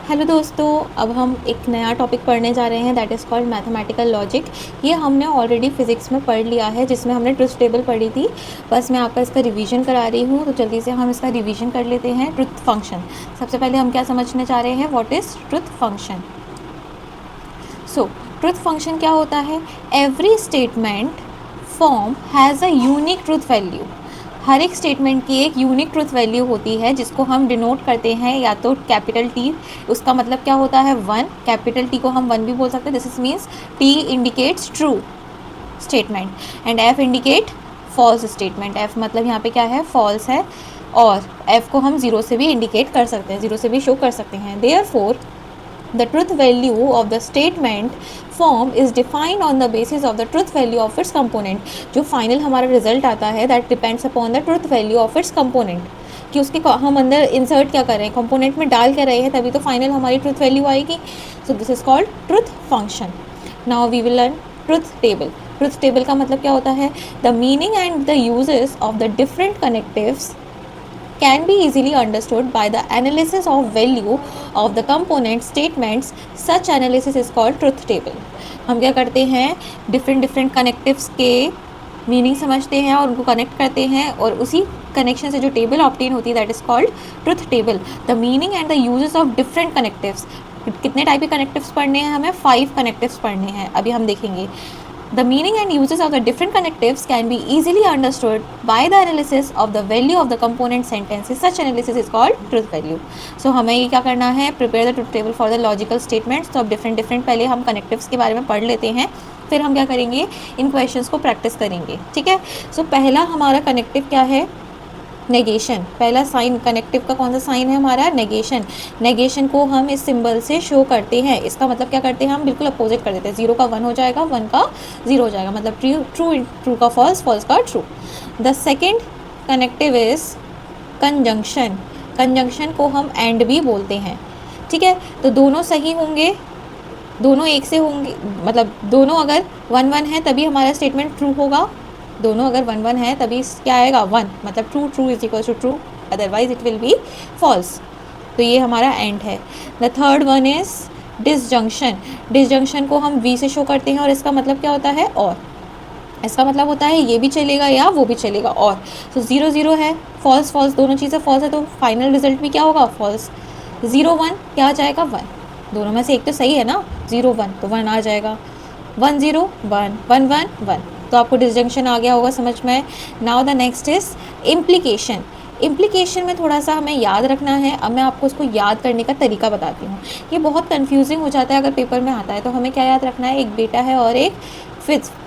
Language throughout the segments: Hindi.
हेलो दोस्तों, अब हम एक नया टॉपिक पढ़ने जा रहे हैं that is called mathematical logic. ये हमने ऑलरेडी फिज़िक्स में पढ़ लिया है जिसमें हमने ट्रुथ टेबल पढ़ी थी। बस मैं आपका इसका रिवीजन करा रही हूँ, तो जल्दी से हम इसका रिवीजन कर लेते हैं। ट्रुथ फंक्शन, सबसे पहले हम क्या समझने जा रहे हैं, what is truth function. So truth function क्या होता है? Every statement form has a unique truth value. हर एक स्टेटमेंट की एक यूनिक ट्रुथ वैल्यू होती है जिसको हम डिनोट करते हैं या तो कैपिटल टी, उसका मतलब क्या होता है 1। कैपिटल टी को हम 1 भी बोल सकते हैं, this is means T indicates true statement and F indicate false statement. F मतलब यहाँ पे क्या है, फॉल्स है, और एफ को हम 0 से भी इंडिकेट कर सकते हैं, 0 से भी शो कर सकते हैं। Therefore the truth value of the statement form is defined on the basis of the truth value of its component। जो फाइनल हमारा रिजल्ट आता है that depends upon the truth value of its component, कि उसके हम अंदर इंसर्ट क्या कर रहे हैं, कंपोनेंट में डाल के रहे हैं, तभी तो फाइनल हमारी ट्रुथ वैल्यू आएगी। So this is called truth function. Now we will learn truth table. Truth table का मतलब क्या होता है? The meaning and the usages of the different connectives can be easily understood by the analysis of value of the component statements। such analysis is called truth table। हम क्या करते हैं, डिफरेंट कनेक्टिव्स के मीनिंग समझते हैं और उनको कनेक्ट करते हैं, और उसी कनेक्शन से जो टेबल ऑब्टेन होती है that is called truth table. The meaning and the usages of different connectives. कितने टाइप के कनेक्टिव्स पढ़ने हैं हमें? 5 कनेक्टिव्स पढ़ने हैं, अभी हम देखेंगे। The meaning and uses of the different connectives can be easily understood by the analysis of the value of the component sentences। such analysis is called truth value। so हमें ये क्या करना है, prepare the truth table for the logical statements। तो अब डिफरेंट पहले हम कनेक्टिव्स के बारे में पढ़ लेते हैं, फिर हम क्या करेंगे, इन क्वेश्चंस को प्रैक्टिस करेंगे, ठीक है। सो पहला हमारा कनेक्टिव क्या है, नेगेशन। पहला साइन कनेक्टिव का कौन सा साइन है हमारा, नेगेशन। नेगेशन को हम इस सिंबल से शो करते हैं। इसका मतलब क्या करते हैं, हम बिल्कुल अपोजिट कर देते हैं। 0 का 1 हो जाएगा, 1 का 0 हो जाएगा, मतलब ट्रू का फॉल्स, फॉल्स का true. The second connective is conjunction. Conjunction को हम एंड भी बोलते हैं, ठीक है। तो दोनों सही होंगे, दोनों एक से होंगे, मतलब दोनों अगर 1 1 है तभी हमारा स्टेटमेंट ट्रू होगा। दोनों अगर 1 1 है तभी क्या आएगा, 1, मतलब true is equal to true, otherwise it will be false. तो ये हमारा एंड है। The third one is disjunction. Disjunction को हम वी से शो करते हैं और इसका मतलब क्या होता है, और। इसका मतलब होता है ये भी चलेगा या वो भी चलेगा, और। तो 0 0 है, फॉल्स फॉल्स, दोनों चीज़ें फॉल्स है, तो फाइनल रिजल्ट भी क्या होगा, फॉल्स। 0 1 क्या आ जाएगा, 1। दोनों में से एक तो सही है ना, 0 1 तो 1 आ जाएगा। 1 0 1 1 1 1, तो आपको डिसजंक्शन आ गया होगा समझ में। Now the next is implication. Implication में थोड़ा सा हमें याद रखना है। अब मैं आपको उसको याद करने का तरीका बताती हूँ। ये बहुत कंफ्यूजिंग हो जाता है अगर पेपर में आता है। तो हमें क्या याद रखना है, एक बेटा है और एक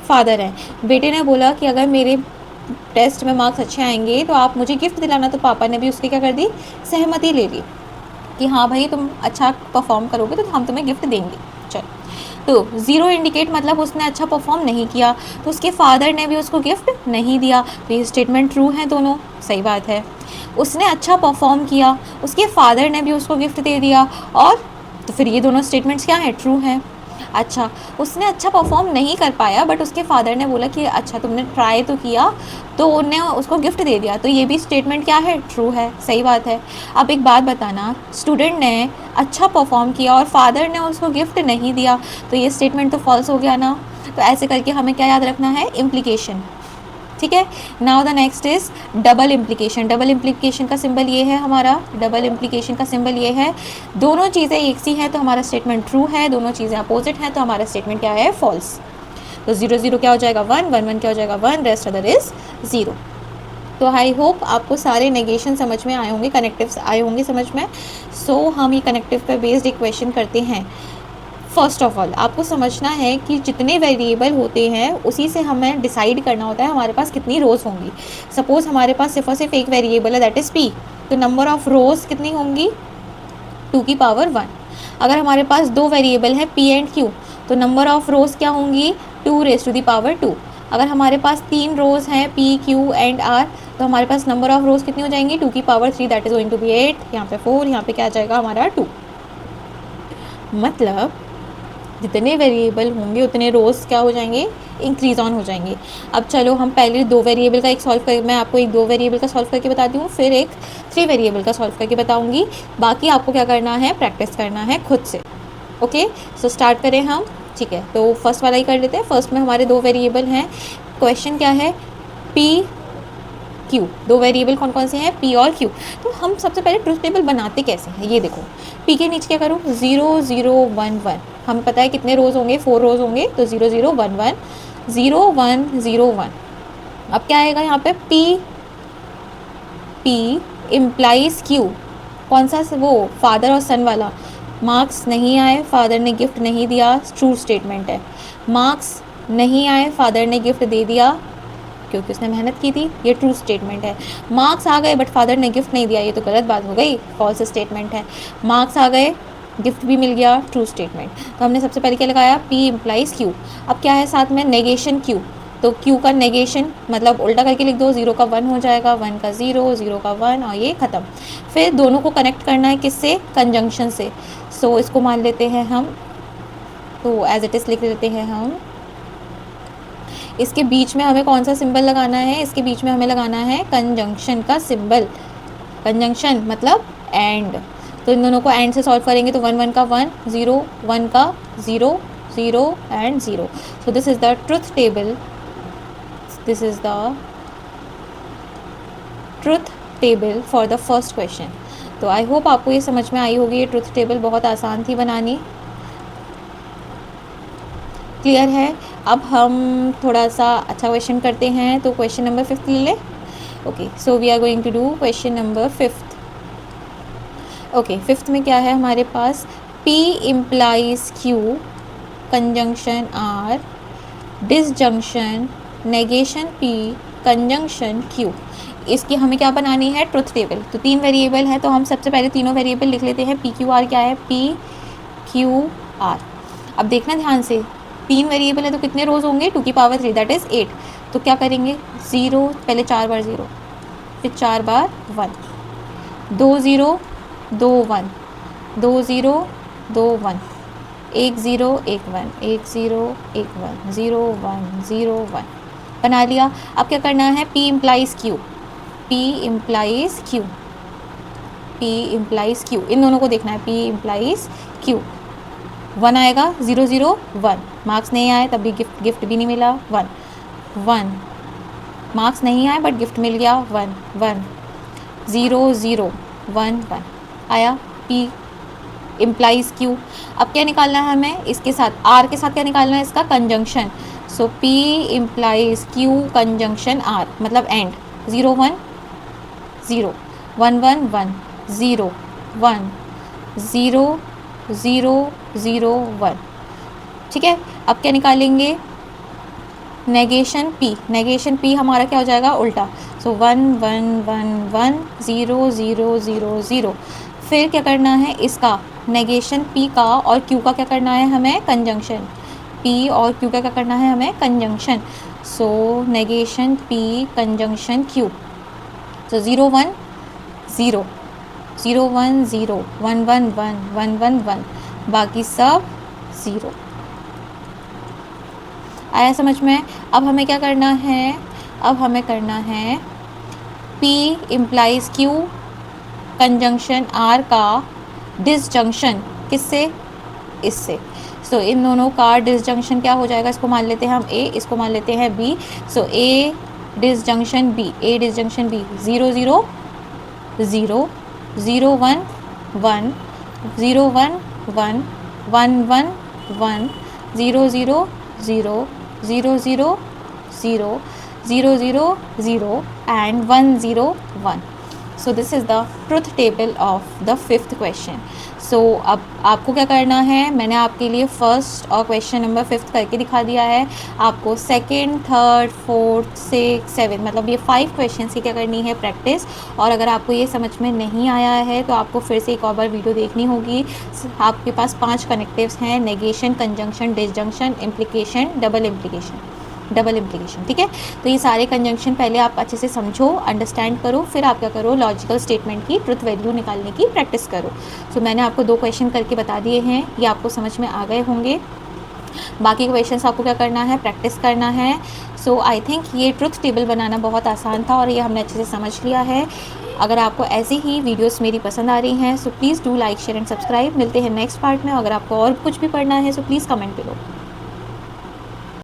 फादर है। बेटे ने बोला कि अगर मेरे टेस्ट में मार्क्स अच्छे आएंगे तो आप मुझे गिफ्ट दिलाना। तो पापा ने भी उसकी क्या कर दी, सहमति ले ली कि हाँ भाई तुम अच्छा परफॉर्म करोगे तो हम तुम्हें गिफ्ट देंगे। चल, तो 0 इंडिकेट मतलब उसने अच्छा परफॉर्म नहीं किया, तो उसके फादर ने भी उसको गिफ्ट नहीं दिया। तो ये स्टेटमेंट ट्रू है, दोनों सही बात है। उसने अच्छा परफॉर्म किया, उसके फादर ने भी उसको गिफ्ट दे दिया, और तो फिर ये दोनों स्टेटमेंट्स क्या हैं, ट्रू हैं। अच्छा, उसने अच्छा परफॉर्म नहीं कर पाया बट उसके फादर ने बोला कि अच्छा तुमने ट्राई तो किया, तो उन्हें उसको गिफ्ट दे दिया। तो ये भी स्टेटमेंट क्या है, ट्रू है, सही बात है। अब एक बात बताना, स्टूडेंट ने अच्छा परफॉर्म किया और फादर ने उसको गिफ्ट नहीं दिया, तो ये स्टेटमेंट तो फॉल्स हो गया ना। तो ऐसे करके हमें क्या याद रखना है, इम्प्लीकेशन, ठीक है। Now the next is double implication. Double implication का सिंबल ये है हमारा, डबल इम्प्लीकेशन का सिंबल ये है। दोनों चीज़ें एक सी हैं तो हमारा स्टेटमेंट ट्रू है, दोनों चीज़ें अपोजिट हैं तो हमारा स्टेटमेंट क्या है, फॉल्स। तो 0 0 क्या हो जाएगा, 1 1 1 क्या हो जाएगा, 1, रेस्ट अदर इज 0। तो आई होप आपको सारे नेगेशन समझ में आए होंगे, कनेक्टिव्स आए होंगे समझ में। सो हम ये कनेक्टिव पे बेस्ड इक्वेशन करते हैं। फर्स्ट ऑफ ऑल आपको समझना है कि जितने वेरिएबल होते हैं उसी से हमें डिसाइड करना होता है हमारे पास कितनी रोज़ होंगी। सपोज़ हमारे पास सिर्फ और सिर्फ एक वेरिएबल है दैट इज़ पी, तो नंबर ऑफ़ रोज़ कितनी होंगी, 2 की पावर 1। अगर हमारे पास 2 वेरिएबल है पी एंड क्यू, तो नंबर ऑफ़ रोज़ क्या होंगी, 2 रेज़ टू दी पावर 2। अगर हमारे पास 3 रोज़ हैं पी क्यू एंड आर, तो हमारे पास नंबर ऑफ़ रोज़ कितनी हो जाएंगी, 2 की power 3, that is going to be 8। यहाँ पे 4, यहाँ पे क्या आ जाएगा हमारा 2। मतलब जितने वेरिएबल होंगे उतने रोज़ क्या हो जाएंगे, इंक्रीज ऑन हो जाएंगे। अब चलो हम पहले 2 वेरिएबल का एक सॉल्व कर, मैं आपको एक 2 वेरिएबल का सॉल्व करके बताती हूँ, फिर एक 3 वेरिएबल का सॉल्व करके बताऊँगी। बाकी आपको क्या करना है, प्रैक्टिस करना है खुद से। ओके, सो स्टार्ट करें हम। ठीक है, तो फर्स्ट वाला ही कर लेते हैं। फर्स्ट में हमारे 2 वेरिएबल हैं। क्वेश्चन क्या है, पी क्यू। 2 वेरिएबल कौन कौन से हैं, पी और क्यू। तो हम सबसे पहले ट्रुथ टेबल बनाते कैसे हैं, ये देखो। पी के नीचे क्या करूँ, 0 0 1 1। हमें पता है कितने रोज़ होंगे, 4 रोज़ होंगे, तो 0 0 1 1 0 1 0 1। अब क्या आएगा यहाँ पे, पी इम्प्लाइज क्यू। कौन सा, वो फादर और सन वाला। मार्क्स नहीं आए, फादर ने गिफ्ट नहीं दिया, ट्रू स्टेटमेंट है। मार्क्स नहीं आए, फादर ने गिफ्ट दे दिया क्योंकि उसने मेहनत की थी, ये ट्रू स्टेटमेंट है। मार्क्स आ गए बट फादर ने गिफ्ट नहीं दिया, ये तो गलत बात हो गई, फॉल्स स्टेटमेंट है। मार्क्स आ गए, गिफ्ट भी मिल गया, ट्रू स्टेटमेंट। तो हमने सबसे पहले क्या लगाया, पी इम्प्लाइज क्यू। अब क्या है साथ में, नेगेशन क्यू। तो क्यू का नेगेशन मतलब उल्टा करके लिख दो, 0 का 1 हो जाएगा, 1 का 0, 0 का 1, और ये ख़त्म। फिर दोनों को कनेक्ट करना है किससे, कंजंक्शन से। सो इसको मान लेते हैं हम, तो एज इट इज़ लिख लेते हैं हम। इसके बीच में हमें कौन सा सिंबल लगाना है, इसके बीच में हमें लगाना है कंजंक्शन का सिंबल। कंजंक्शन मतलब एंड। तो इन दोनों को एंड से सॉल्व करेंगे तो 1 1 का 1, 0 1 का 0, 0 and 0। So this is the truth table, this is the truth table for the first question. तो आई होप आपको ये समझ में आई होगी। ये ट्रुथ टेबल बहुत आसान थी बनानी, क्लियर है। अब हम थोड़ा सा अच्छा क्वेश्चन करते हैं, तो क्वेश्चन नंबर 5 ले लें। Okay, so we are going to do question number 5। Okay, 5th में क्या है हमारे पास, P implies Q, conjunction R, disjunction negation P, conjunction Q। इसकी हमें क्या बनानी है, ट्रुथ टेबल। तो 3 वेरिएबल है, तो हम सबसे पहले तीनों वेरिएबल लिख लेते हैं। P Q R क्या है, P Q R। अब देखना ध्यान से, 3 वेरिएबल है तो कितने रोज़ होंगे, 2 की पावर 3 दैट इज़ 8। तो क्या करेंगे, 0 पहले 4 बार 0, फिर 4 बार 1, 2 0 2 1, 2 0 2 1, 1 0 1 1, 1 0 1 1, 0 1 0 1 बना लिया। अब क्या करना है, P implies Q, P implies Q, P implies Q। इन दोनों को देखना है, P इम्प्लाइज Q। 1 आएगा, 0 0 1। मार्क्स नहीं आए तब भी गिफ्ट भी नहीं मिला, 1 1। मार्क्स नहीं आए बट गिफ्ट मिल गया, 1 1, 0 0 1 1 आया। P implies Q। अब क्या निकालना है हमें, इसके साथ R के साथ क्या निकालना है, इसका कंजंक्शन। सो P implies Q conjunction R मतलब एंड। 0 1 0, 1 1 1, 0 1 0 0 0 1। ठीक है, अब क्या निकालेंगे, नेगेशन P। नेगेशन P हमारा क्या हो जाएगा, उल्टा। सो 1 1 1 1, 0 0 0 0। फिर क्या करना है, इसका नेगेशन P का और Q का क्या करना है हमें, कंजंक्शन। P और Q का क्या करना है हमें, कंजंक्शन। सो नेगेशन P कंजंक्शन Q। सो 0 1 0, 0 1 0, 1 1 1, 1 1 1, बाकी सब 0। आया समझ में। अब हमें क्या करना है, अब हमें करना है P implies Q conjunction R का डिसजंक्शन किससे, इससे। सो इन दोनों का डिसजंक्शन क्या हो जाएगा, इसको मान लेते हैं हम A, इसको मान लेते हैं B। So A disjunction B, A disjunction B, 0 0 0, 0 1 1, 0 1 1, 1 1 1, 0 0 0, 0 0 0, 0 0 0 and 1 0 1. So this is the truth table of the 5th question. So अब आपको क्या करना है, मैंने आपके लिए फर्स्ट और क्वेश्चन नंबर 5 करके दिखा दिया है। आपको सेकंड, थर्ड, फोर्थ, 6, 7 मतलब ये 5 क्वेश्चन की क्या करनी है, प्रैक्टिस। और अगर आपको ये समझ में नहीं आया है तो आपको फिर से एक और बार वीडियो देखनी होगी। आपके पास 5 कनेक्टिव्स हैं, negation, conjunction, disjunction, implication, double implication. ठीक है, तो ये सारे कंजंक्शन पहले आप अच्छे से समझो, अंडरस्टैंड करो, फिर आप क्या करो, लॉजिकल स्टेटमेंट की ट्रुथ वैल्यू निकालने की प्रैक्टिस करो। सो मैंने आपको 2 क्वेश्चन करके बता दिए हैं, ये आपको समझ में आ गए होंगे। बाकी क्वेश्चंस आपको क्या करना है, प्रैक्टिस करना है। सो आई थिंक ये ट्रुथ टेबल बनाना बहुत आसान था और ये हमने अच्छे से समझ लिया है। अगर आपको ऐसी ही वीडियोस मेरी पसंद आ रही हैं so please do like share and subscribe. मिलते हैं नेक्स्ट पार्ट में। अगर आपको और कुछ भी पढ़ना है सो प्लीज़ कमेंट करो।